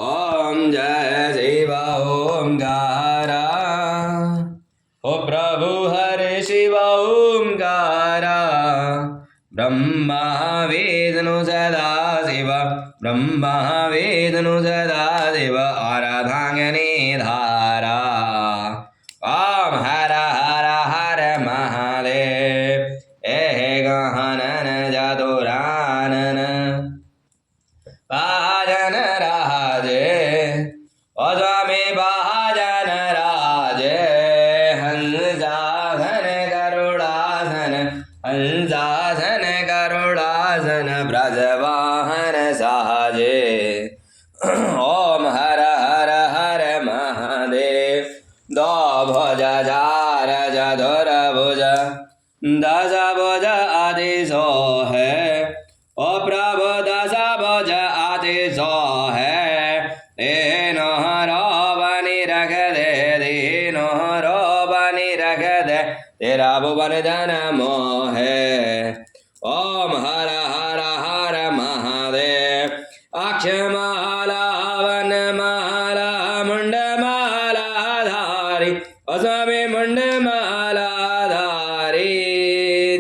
ओम जय शिव ओंकारा। ओ प्रभु हरे शिव ओंकारा। ब्रह्मा विष्णु सदा शिव, ब्रह्मा विष्णु सदा शिव आराधांगने धारा। ओम हर हर हर महादेव। गहनन जादुरानन भाजन राजे। ओ स्वामी भाजन राजे। हंसासन गरुड़ासन, हंसासन गरुड़ासन ब्रजवाहन साजे। ओम हर हर हर महादेव। दो भुज चार चतुर भुज, दस भुज आदि सो है। ओ प्रभु दस भुज आदि सो है। दीनो रो बनी रख दे, दीनो रो बनी रख दे, तेरा भुवन जन मोहे। ओम हर हर हर महादेव। अक्षमाला वन माला मुंड माला धारी, ओ स्वामी मुंड माला धारी।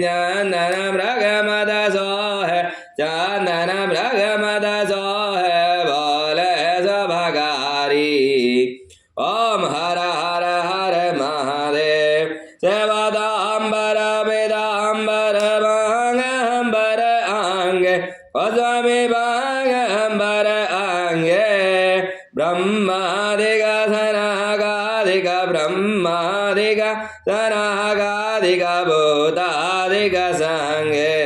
चंदन मृग मद सोहे, चंदन मृग मद सोहे, बोले सभगारी। ओम हर हर हर महादेव। सेवदाम्बर वेदाम्बर बांगम्बर आंगे, ओ स्वामी बांगम्बर आंगे। ब्रह्मादिक सनागादिक, ब्रह्मादिक सनागादिक भूतादिक संगे।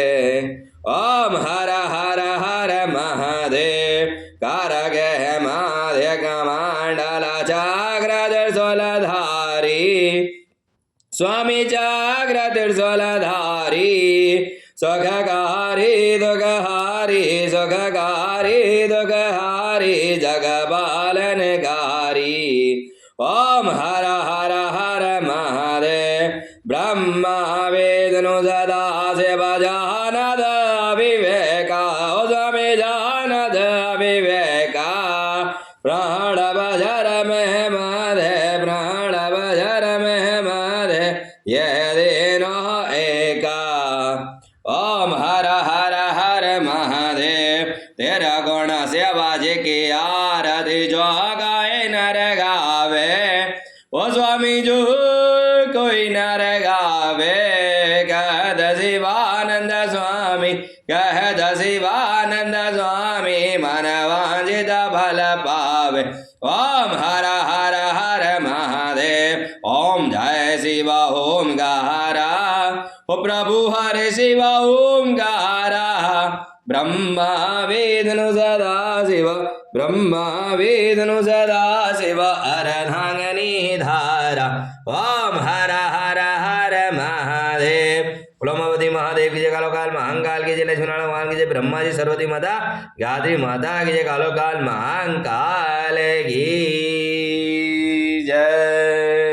ओम हर हर हर महादेव। कारगे माध्य कमांडल चाग्र त्रिशूलधारी, स्वामी चाग्र त्रिशूलधारी। सुखकारी दुखहारी, सुखकारी दुखहारी, जगपालनकारी। ओम हर हर हर महादेव। ब्रह्मा विष्णु सदा शिव जानद विवेका, ओ स्वामी जानद विवेका। प्रणव जर में माधे, प्रणव जर में माधे, ये दीनो एका। ओम हर हर हर महादेव। तेरा गुण सेवा जी की आरती जो गाए नर गावे, ओ स्वामी जो कोई नर गावे। कहत शिवानंद स्वामी, कहत शिवानंद स्वामी, मन वांछित फल पावे। ओम हर हर हर महादेव। ओम जय शिव ओंकारा। ओ प्रभु हरे शिव ओंकारा। ब्रह्मा विष्णु सदा शिव, ब्रह्मा विष्णु सदा शिव अर्धांगिनी धारा। ओम हर हर हर महादेव। उमावती महादेव की जय, कालो काल महाकाल की जय, लक्ष्मण भगवान की जय, ब्रह्मा जी सरस्वती माता गायत्री माता की जय, कालो काल महाकाल की जय।